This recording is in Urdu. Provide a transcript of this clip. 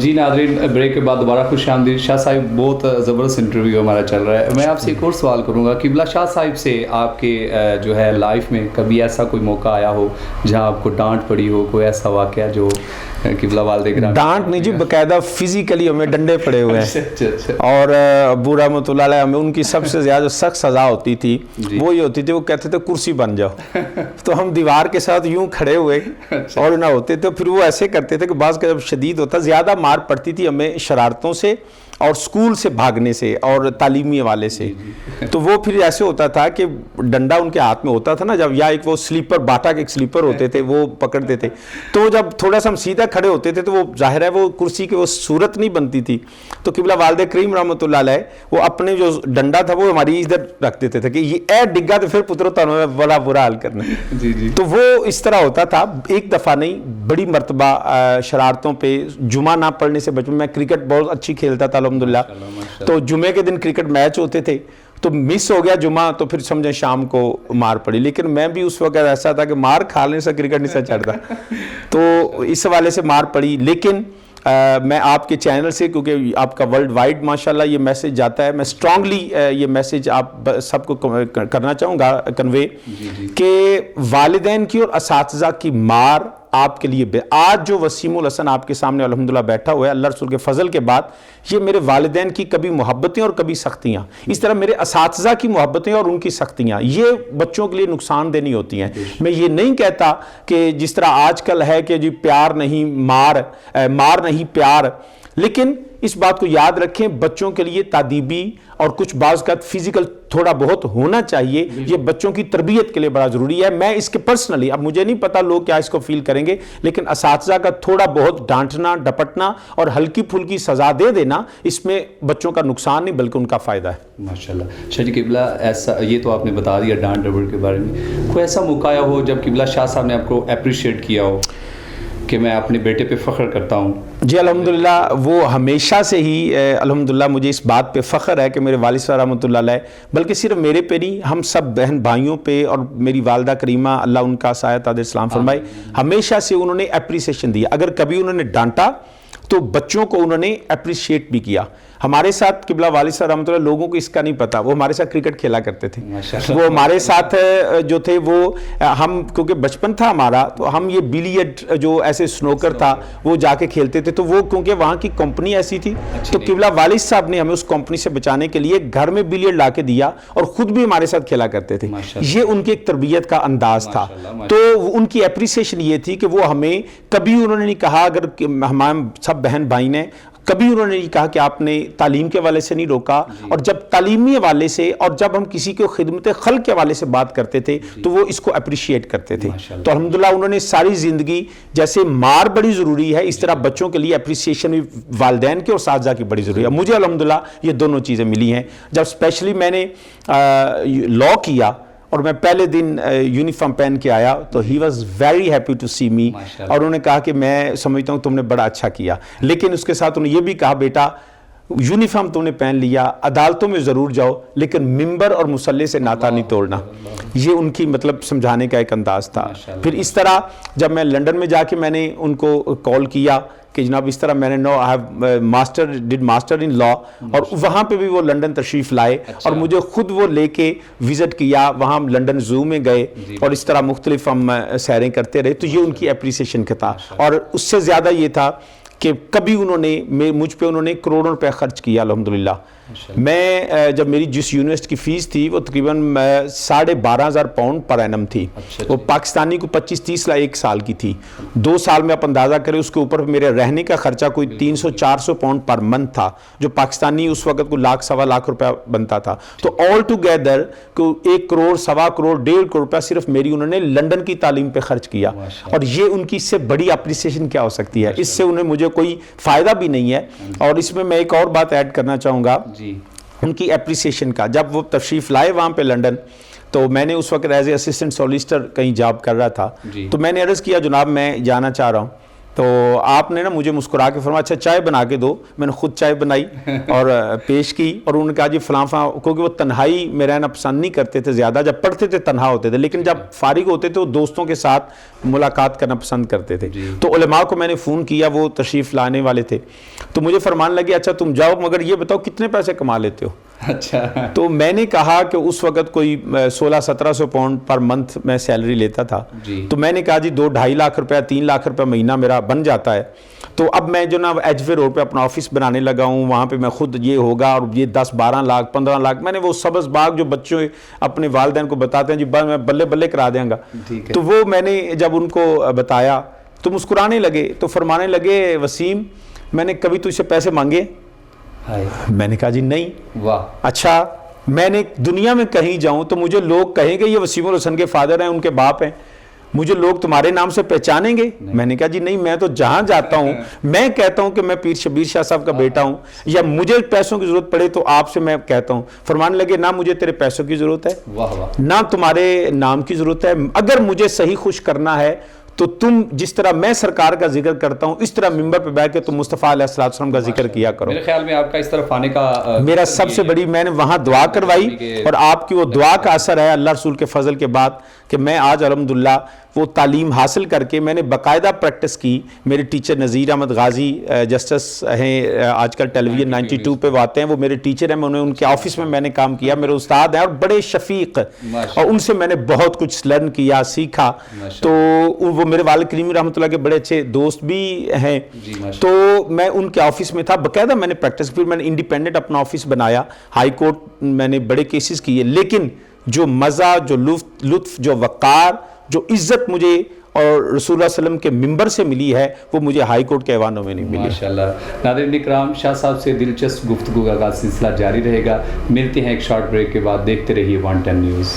جی ناظرین، بریک کے بعد دوبارہ خوش آمدید. شاہ صاحب بہت زبردست انٹرویو ہمارا چل رہا ہے. میں آپ سے ایک اور سوال کروں گا. قبلہ شاہ صاحب سے آپ کے جو ہے لائف میں کبھی ایسا کوئی موقع آیا ہو جہاں آپ کو ڈانٹ پڑی ہو، کوئی ایسا واقعہ جو قبلہ والدہ گرامی؟ ڈانٹ نہیں جی، باقاعدہ فزیکلی ہمیں ڈنڈے پڑے ہوئے ہیں. اور ابو رحمۃ اللہ علیہ ہمیں ان کی سب سے زیادہ سخت سزا ہوتی تھی وہ یہ ہوتی تھی، وہ کہتے تھے کرسی بن جاؤ. تو ہم دیوار کے ساتھ یوں کھڑے ہوئے اور نہ ہوتے تھے. پھر وہ ایسے کرتے تھے کہ بعض کا جب شدید ہوتا، زیادہ مار پڑتی تھی ہمیں شرارتوں سے اور سکول سے بھاگنے سے اور تعلیمی حوالے سے. تو وہ پھر ایسے ہوتا تھا کہ ڈنڈا ان کے ہاتھ میں ہوتا تھا نا جب، یا ایک وہ سلیپر، باٹا کے ایک سلیپر ہوتے تھے وہ پکڑتے تھے. تو جب تھوڑا سا ہم سیدھا کھڑے ہوتے تھے تو وہ ظاہر ہے وہ کرسی کی وہ صورت نہیں بنتی تھی. تو قبلہ والد کریم رحمۃ اللہ علیہ وہ اپنے جو ڈنڈا تھا وہ ہماری ادھر رکھ دیتے تھے کہ یہ اے ڈگا تو پھر پتر تو ہمیں بڑا برا حال کرنا. تو وہ اس طرح ہوتا تھا. ایک دفعہ نہیں، بڑی مرتبہ شرارتوں پہ جمعہ نہ پڑھنے سے بچپن میں کرکٹ بہت اچھی کھیلتا تھا الحمدللہ. تو جمعے کے دن کرکٹ میچ ہوتے تھے تو مس ہو گیا جمعہ، تو پھر سمجھیں شام کو مار پڑی. لیکن میں بھی اس وقت ایسا تھا کہ مار کھانے سے کرکٹ نہیں سے چڑھتا. تو اس حوالے سے مار پڑی. لیکن میں آپ کے چینل سے، کیونکہ آپ کا ورلڈ وائڈ ماشاءاللہ یہ میسیج جاتا ہے، میں سٹرونگلی یہ میسیج آپ سب کو کرنا چاہوں گا کنوے کہ والدین کی اور اساتذہ کی مار آپ کے لیے آج جو وسیم الحسن آپ کے سامنے الحمدللہ بیٹھا ہوا ہے، اللہ رسول کے فضل کے بعد، یہ میرے والدین کی کبھی محبتیں اور کبھی سختیاں، اس طرح میرے اساتذہ کی محبتیں اور ان کی سختیاں، یہ بچوں کے لیے نقصان دینی ہوتی ہیں. میں یہ نہیں کہتا کہ جس طرح آج کل ہے کہ جی پیار نہیں مار، مار نہیں پیار، لیکن اس بات کو یاد رکھیں بچوں کے لیے تادیبی اور کچھ بعض کا فزیکل تھوڑا بہت ہونا چاہیے. یہ بچوں کی تربیت کے لیے بڑا ضروری ہے. میں اس کے پرسنلی، اب مجھے نہیں پتا لوگ کیا اس کو فیل کریں گے، لیکن اساتذہ کا تھوڑا بہت ڈانٹنا ڈپٹنا اور ہلکی پھلکی سزا دے دینا، اس میں بچوں کا نقصان نہیں بلکہ ان کا فائدہ ہے. ماشاءاللہ. شاہ جی قبلہ ایسا، یہ تو آپ نے بتا دیا ڈانٹ ڈپٹ کے بارے میں، کوئی ایسا موقع آیا ہو جب قبلہ شاہ صاحب نے آپ کو اپریشیٹ کیا ہو کہ میں اپنے بیٹے پہ فخر کرتا ہوں؟ جی الحمدللہ، وہ ہمیشہ سے ہی الحمدللہ مجھے اس بات پہ فخر ہے کہ میرے والد صاحب رحمۃ اللہ علیہ، بلکہ صرف میرے پہ نہیں، ہم سب بہن بھائیوں پہ اور میری والدہ کریمہ اللہ ان کا سایہ تاج اسلام فرمائے، ہمیشہ سے انہوں نے اپریسیشن دیا. اگر کبھی انہوں نے ڈانٹا تو بچوں کو انہوں نے اپریشیٹ بھی کیا. ہمارے ساتھ قبلہ والد صاحب رحمۃ اللہ، لوگوں کو اس کا نہیں پتا، وہ ہمارے ساتھ کرکٹ کھیلا کرتے تھے. وہ ہمارے ساتھ جو تھے وہ ہم، کیونکہ بچپن تھا ہمارا، تو ہم یہ بیلیٹ جو ایسے سنوکر تھا وہ جا کے کھیلتے تھے. تو وہ کیونکہ وہاں کی کمپنی ایسی تھی تو قبلہ والد صاحب نے ہمیں اس کمپنی سے بچانے کے لیے گھر میں بیلیٹ لا کے دیا اور خود بھی ہمارے ساتھ کھیلا کرتے تھے. یہ ان کی ایک تربیت کا انداز تھا. تو ان کی اپریسیشن یہ تھی کہ وہ ہمیں کبھی انہوں نے نہیں کہا، اگر ہمارے سب بہن بھائی نے کبھی انہوں نے نہیں کہا کہ آپ نے تعلیم کے حوالے سے نہیں روکا. اور جب تعلیمی حوالے سے اور جب ہم کسی کو خدمت خلق کے حوالے سے بات کرتے تھے تو وہ اس کو اپریشیٹ کرتے تھے. تو الحمدللہ انہوں نے ساری زندگی، جیسے مار بڑی ضروری ہے اس طرح بچوں کے لیے اپریسیشن بھی والدین کے اور اساتذہ کی بڑی ضروری ہے. مجھے الحمدللہ یہ دونوں چیزیں ملی ہیں. جب اسپیشلی میں نے لاء کیا اور میں پہلے دن یونیفارم پہن کے آیا تو he was very happy to see me, اور انہوں نے کہا کہ میں سمجھتا ہوں تم نے بڑا اچھا کیا. لیکن اس کے ساتھ انہوں نے یہ بھی کہا بیٹا یونیفارم تم نے پہن لیا، عدالتوں میں ضرور جاؤ لیکن ممبر اور مصلی سے ناتا نہیں توڑنا. یہ ان کی مطلب سمجھانے کا ایک انداز تھا. پھر اس طرح جب میں لنڈن میں جا کے میں نے ان کو کال کیا کہ جناب اس طرح میں نے ماسٹر ان لاء، اور وہاں پہ بھی وہ لنڈن تشریف لائے اور مجھے خود وہ لے کے وزٹ کیا. وہاں ہم لنڈن زو میں گئے اور اس طرح مختلف ہم سیریں کرتے رہے. تو یہ ان کی اپریسیشن کا تھا. اور اس سے زیادہ یہ تھا کہ کبھی انہوں نے مجھ پہ انہوں نے کروڑوں روپے خرچ کیا الحمدللہ. میں جب میری جس یونیورسٹی کی فیس تھی وہ تقریباً 12,500 پاؤنڈ پر اینم تھی. وہ پاکستانی کو 25-30 لاکھ ایک سال کی تھی. 2 سال میں آپ اندازہ کریں اس کے اوپر میرے رہنے کا خرچہ کوئی 300-400 پاؤنڈ پر منتھ تھا، جو پاکستانی اس وقت کو 1,00,000-1.25 روپیہ بنتا تھا. تو آل ٹوگیدر 1 کروڑ 1.25 کروڑ 1.5 کروڑ روپیہ صرف میری انہوں نے لنڈن کی تعلیم پہ خرچ کیا. اور یہ ان کی اس سے بڑی اپریسیشن کیا ہو سکتی ہے؟ اس سے انہیں مجھے کوئی فائدہ بھی نہیں ہے. اور اس میں ایک اور بات ایڈ کرنا چاہوں گا ان کی اپریسیشن کا. جب وہ تشریف لائے وہاں پہ لنڈن تو میں نے اس وقت ایز اے اسسٹنٹ سولیسٹر کہیں جاب کر رہا تھا. تو میں نے عرض کیا جناب میں جانا چاہ رہا ہوں. تو آپ نے نا مجھے مسکرا کے فرمایا اچھا چائے بنا کے دو. میں نے خود چائے بنائی اور پیش کی, اور انہوں نے کہا جی فلاں فلاں, کیونکہ وہ تنہائی میں رہنا پسند نہیں کرتے تھے زیادہ, جب پڑھتے تھے تنہا ہوتے تھے, لیکن جب فارغ ہوتے تھے وہ دوستوں کے ساتھ ملاقات کرنا پسند کرتے تھے. تو علماء کو میں نے فون کیا, وہ تشریف لانے والے تھے, تو مجھے فرمان لگے اچھا تم جاؤ مگر یہ بتاؤ کتنے پیسے کما لیتے ہو. اچھا, تو میں نے کہا کہ اس وقت کوئی 1600-1700 پاؤنڈ پر منتھ میں سیلری لیتا تھا. تو میں نے کہا جی 2-2.5 لاکھ روپے 3 لاکھ روپے مہینہ میرا بن جاتا ہے. تو اب میں جو نا ایچ وے روڈ پہ اپنا آفس بنانے لگا ہوں, وہاں پہ میں خود یہ ہوگا, اور یہ 10-12 لاکھ 15 لاکھ میں نے وہ سبز باغ جو بچوں اپنے والدین کو بتاتے ہیں جی میں بلے بلے کرا دیں گا, تو وہ میں نے جب ان کو بتایا تو مسکرانے لگے. تو فرمانے لگے وسیم میں نے کبھی تجھ سے پیسے مانگے؟ میں نے کہا جی نہیں. واہ, اچھا میں نے دنیا میں کہیں جاؤں تو مجھے لوگ کہیں گے یہ وسیم الحسن کے فادر ہیں, ان کے باپ ہیں, مجھے لوگ تمہارے نام سے پہچانیں گے؟ میں نے کہا جی نہیں, میں تو جہاں جاتا ہوں میں کہتا ہوں کہ میں پیر شبیر شاہ صاحب کا بیٹا ہوں, یا مجھے پیسوں کی ضرورت پڑے تو آپ سے میں کہتا ہوں. فرمانے لگے نہ مجھے تیرے پیسوں کی ضرورت ہے, نہ تمہارے نام کی ضرورت ہے, اگر مجھے صحیح خوش کرنا ہے تو تم جس طرح میں سرکار کا ذکر کرتا ہوں اس طرح ممبر پہ بیٹھ کے تم مصطفیٰ علیہ السلام کا ذکر کیا کرو. میرے خیال میں آپ کا اس طرف آنے کا میرا سب سے بڑی, میں نے وہاں دعا کروائی, اور آپ کی وہ دعا کا اثر ہے اللہ رسول کے فضل کے بعد کہ میں آج الحمدللہ وہ تعلیم حاصل کر کے میں نے باقاعدہ پریکٹس کی. میرے ٹیچر نذیر احمد غازی جسٹس ہیں, آج کل ٹیلی ویژن 92 پہ وہ آتے ہیں, وہ میرے ٹیچر ہیں, انہیں ان کے آفس میں نے کام کیا, میرے استاد ہیں اور بڑے شفیق, اور ان سے میں نے بہت کچھ لرن کیا, سیکھا. تو وہ میرے والد کریمی رحمۃ اللہ کے بڑے اچھے دوست بھی ہیں. تو میں ان کے آفس میں تھا, باقاعدہ میں نے پریکٹس, پھر میں نے انڈیپینڈنٹ اپنا آفس بنایا, ہائی کورٹ میں نے بڑے کیسز کیے, لیکن جو مزہ, جو لطف, جو وقار, جو عزت مجھے اور رسول اللہ صلی اللہ علیہ وسلم کے ممبر سے ملی ہے وہ مجھے ہائی کورٹ کے ایوانوں میں نہیں ملی. ماشاءاللہ. ناظرین اکرام, شاہ صاحب سے دلچسپ گفتگو کا سلسلہ جاری رہے گا. ملتے ہیں ایک شارٹ بریک کے بعد, دیکھتے رہیے 110 نیوز.